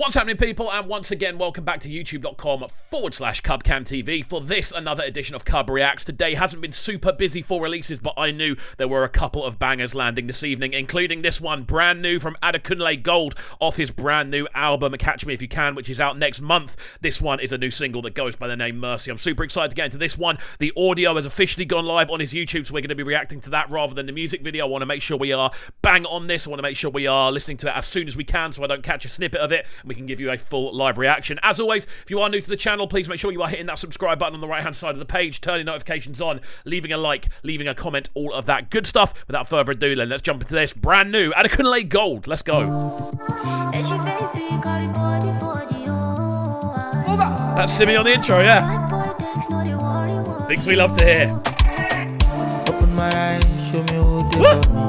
What's happening, people? And once again, welcome back to youtube.com/CubCamTV for this, another edition of CubReacts. Today hasn't been super busy for releases, but I knew there were a couple of bangers landing this evening, including this one, brand new from Adekunle Gold, off his brand new album, Catch Me If You Can, which is out next month. This one is a new single that goes by the name Mercy. I'm super excited to get into this one. The audio has officially gone live on his YouTube, so we're going to be reacting to that rather than the music video. I want to make sure we are bang on this. I want to make sure we are listening to it as soon as we can so I don't catch a snippet of it. We can give you a full live reaction. As always, if you are new to the channel, please make sure you are hitting that subscribe button on the right hand side of the page, turning notifications on, leaving a like, leaving a comment, all of that good stuff. Without further ado, then let's jump into this brand new Adekunle Gold. Let's go. That's Simi on the intro, yeah. Things we love to hear. Open my eyes, show me who they love me.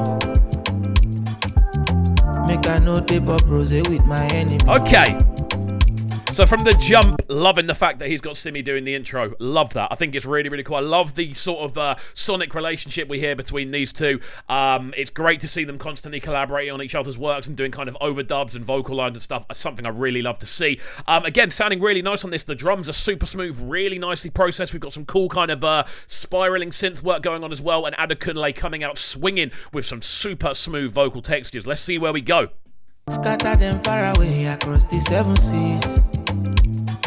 Make I know dip up rose with my enemy. Okay. So from the jump, loving the fact that he's got Simi doing the intro. Love that. I think it's really, really cool. I love the sort of sonic relationship we hear between these two. It's great to see them constantly collaborating on each other's works and doing kind of overdubs and vocal lines and stuff. That's something I really love to see. Again, sounding really nice on this. The drums are super smooth, really nicely processed. We've got some cool kind of spiraling synth work going on as well. And Adekunle coming out swinging with some super smooth vocal textures. Let's see where we go. Scatter them far away across the 7 seas.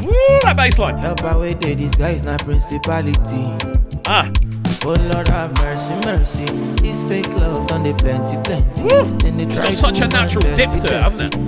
Woo, that bass line. Help away there, this guy is not principality. Oh Lord have mercy, mercy. This fake love done the plenty. Then they try. It's got such a natural dip to it, hasn't it?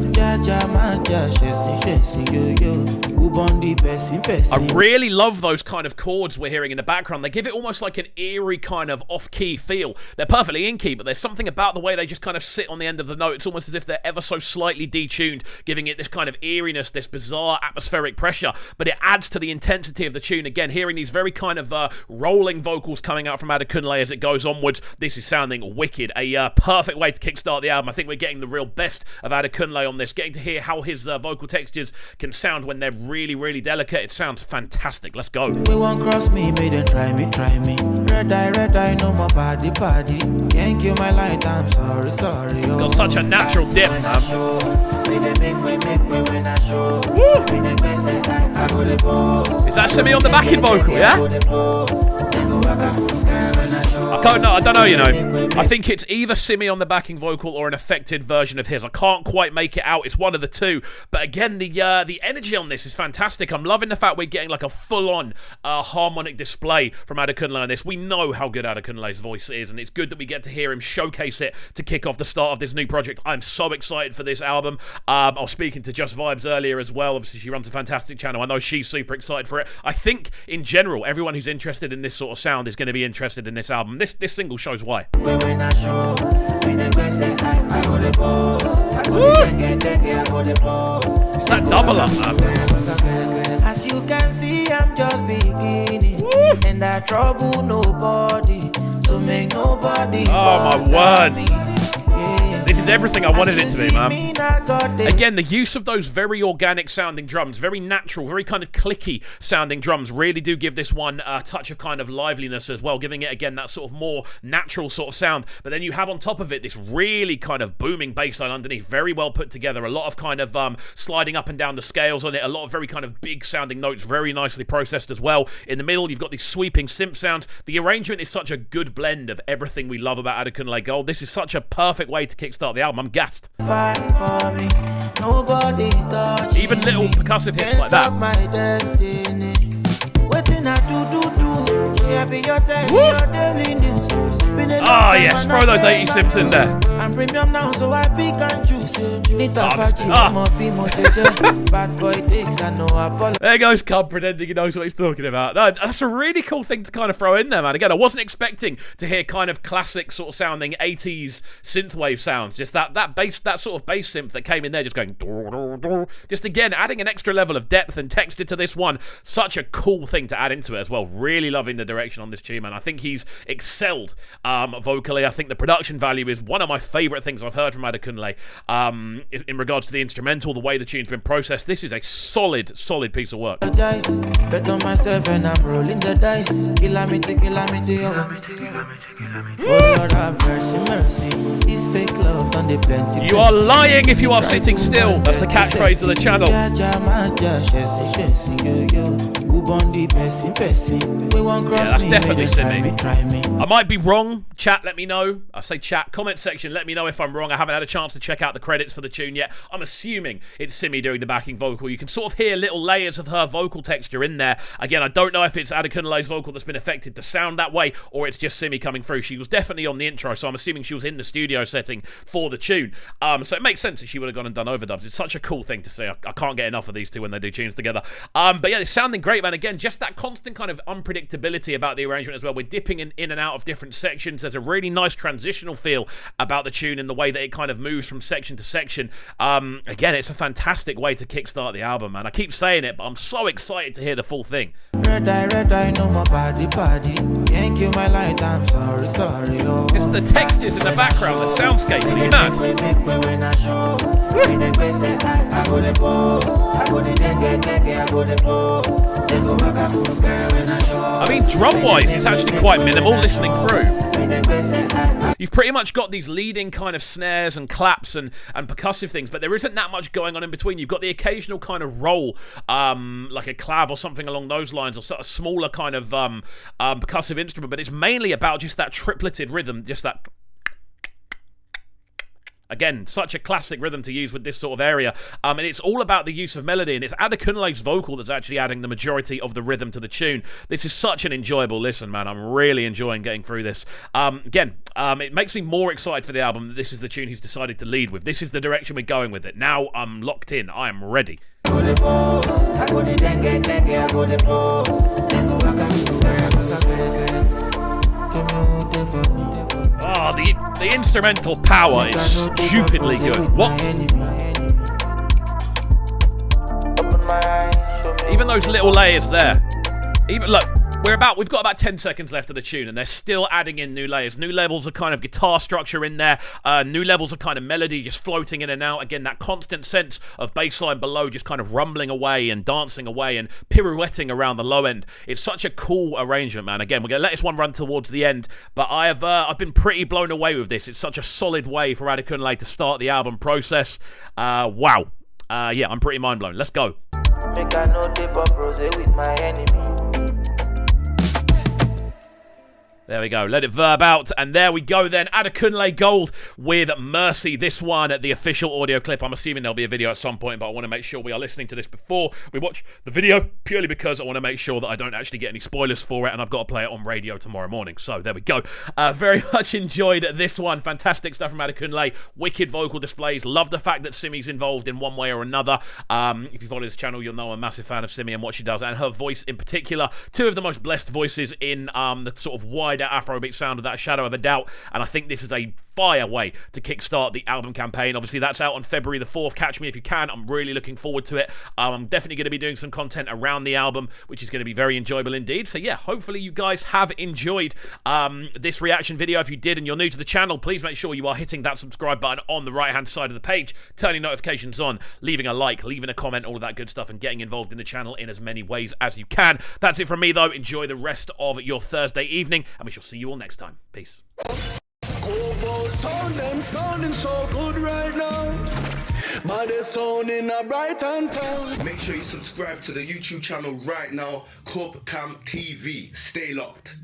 I really love those kind of chords we're hearing in the background. They give it almost like an eerie kind of off-key feel. They're perfectly in key, but there's something about the way they just kind of sit on the end of the note. It's almost as if they're ever so slightly detuned, giving it this kind of eeriness, this bizarre atmospheric pressure. But it adds to the intensity of the tune. Again, hearing these very kind of rolling vocals coming out from Adekunle as it goes onwards. This is sounding wicked. A perfect way to kickstart the album. I think we're getting the real best of Adekunle on this. Getting to hear how his vocal textures can sound when they're really, really delicate. It sounds fantastic. Let's go. We won't cross me, made them try me. Red eye, no more party. Can't kill my light, I'm sorry. It's got such a natural dip, man. Is that Simi on the backing vocal, yeah? I don't know, you know. I think it's either Simi on the backing vocal or an affected version of his. I can't quite make it out. It's one of the two. But again, the energy on this is fantastic. I'm loving the fact we're getting like a full-on harmonic display from Adekunle on this. We know how good Adekunle's voice is, and it's good that we get to hear him showcase it to kick off the start of this new project. I'm so excited for this album. I was speaking to Just Vibes earlier as well. Obviously, she runs a fantastic channel. I know she's super excited for it. I think, in general, everyone who's interested in this sort of sound is going to be interested in this album. This single shows why. Is that double up, man? As you can see, I'm just beginning. And I trouble nobody. So make nobody. Oh my word. This is everything I wanted it to be, man. Again, the use of those very organic sounding drums, very natural, very kind of clicky sounding drums really do give this one a touch of kind of liveliness as well, giving it, again, that sort of more natural sort of sound. But then you have on top of it this really kind of booming bass line underneath, very well put together, a lot of kind of sliding up and down the scales on it, a lot of very kind of big sounding notes, very nicely processed as well. In the middle, you've got these sweeping synth sounds. The arrangement is such a good blend of everything we love about Adekunle Gold. This is such a perfect way to kickstart the album. I'm gassed. Even little percussive hits like that. Oh yes, throw those 80 sips in there. I'm premium now, so I pick and choose. There goes Cub pretending he knows what he's talking about. No, that's a really cool thing to kind of throw in there, man. Again, I wasn't expecting to hear kind of classic sort of sounding 80s synthwave sounds. Just that bass, that sort of bass synth that came in there, just going. Just again, adding an extra level of depth and texture to this one. Such a cool thing to add into it as well. Really loving the direction on this tune, man. I think he's excelled vocally. I think the production value is one of my favourite things I've heard from Adekunle in regards to the instrumental, the way the tune's been processed. This is a solid piece of work. Bet on myself and I'm rolling the dice. Calamity, oh Lord have mercy, mercy. This fake love done the plenty. You are lying if you are sitting still. That's the catchphrase of the channel. Yeah, that's definitely Simi. I might be wrong. Chat, let me know. I say chat, comment section, let me know if I'm wrong. I haven't had a chance to check out the credits for the tune yet. I'm assuming it's Simi doing the backing vocal. You can sort of hear little layers of her vocal texture in there. Again, I don't know if it's Adekunle's vocal that's been affected to sound that way, or it's just Simi coming through. She was definitely on the intro, so I'm assuming she was in the studio setting for the tune. So it makes sense that she would have gone and done overdubs. It's such a cool thing to see. I can't get enough of these two when they do tunes together. But yeah, it's sounding great, man. Again, just that constant kind of unpredictability about the arrangement as well. We're dipping in and out of different sections. There's a really nice transitional feel about the tune in the way that it kind of moves from section to section. Again, it's a fantastic way to kickstart the album, man. I keep saying it, but I'm so excited to hear the full thing. Red eye, no more body. Can't kill my light, I'm sorry, oh. It's the textures in the background, the soundscape, are you mad? I mean, drum-wise, it's actually quite minimal listening through. You've pretty much got these leading kind of snares and claps and percussive things, but there isn't that much going on in between. You've got the occasional kind of roll, like a clav or something along those lines, or sort of smaller kind of percussive instrument, but it's mainly about just that tripleted rhythm, just that... Again, such a classic rhythm to use with this sort of area. And it's all about the use of melody, and it's Adekunle's vocal that's actually adding the majority of the rhythm to the tune. This is such an enjoyable listen, man. I'm really enjoying getting through this. It makes me more excited for the album that this is the tune he's decided to lead with. This is the direction we're going with it. Now I'm locked in. I am ready. Oh, the instrumental power is stupidly good. What? Even those little layers there. Look, we've got about 10 seconds left of the tune, and they're still adding in new layers. New levels of kind of guitar structure in there. New levels of kind of melody just floating in and out. Again, that constant sense of bass line below just kind of rumbling away and dancing away and pirouetting around the low end. It's such a cool arrangement, man. Again, we're going to let this one run towards the end, but I've been pretty blown away with this. It's such a solid way for Adekunle to start the album process. Wow. Yeah, I'm pretty mind blown. Let's go. Make I no dip up rose with my enemy. There we go. Let it verb out. And there we go then. Adekunle Gold with Mercy. This one, the official audio clip. I'm assuming there'll be a video at some point, but I want to make sure we are listening to this before we watch the video, purely because I want to make sure that I don't actually get any spoilers for it, and I've got to play it on radio tomorrow morning. So there we go. Very much enjoyed this one. Fantastic stuff from Adekunle. Wicked vocal displays. Love the fact that Simi's involved in one way or another. If you follow this channel, you'll know I'm a massive fan of Simi and what she does, and her voice in particular. Two of the most blessed voices in the sort of wider Afrobeat sound, of that shadow of a doubt, and I think this is a fire way to kickstart the album campaign. Obviously, that's out on February the 4th. Catch me if you can. I'm really looking forward to it. I'm definitely going to be doing some content around the album, which is going to be very enjoyable indeed. So yeah, hopefully you guys have enjoyed this reaction video. If you did and you're new to the channel, please make sure you are hitting that subscribe button on the right hand side of the page, turning notifications on, leaving a like, leaving a comment, all of that good stuff, and getting involved in the channel in as many ways as you can. That's it from me though. Enjoy the rest of your Thursday evening, and we shall see you all next time. Peace. Sounding so good right now, but they're sounding a bright and town. Make sure you subscribe to the YouTube channel right now, CubCamTV. Stay locked.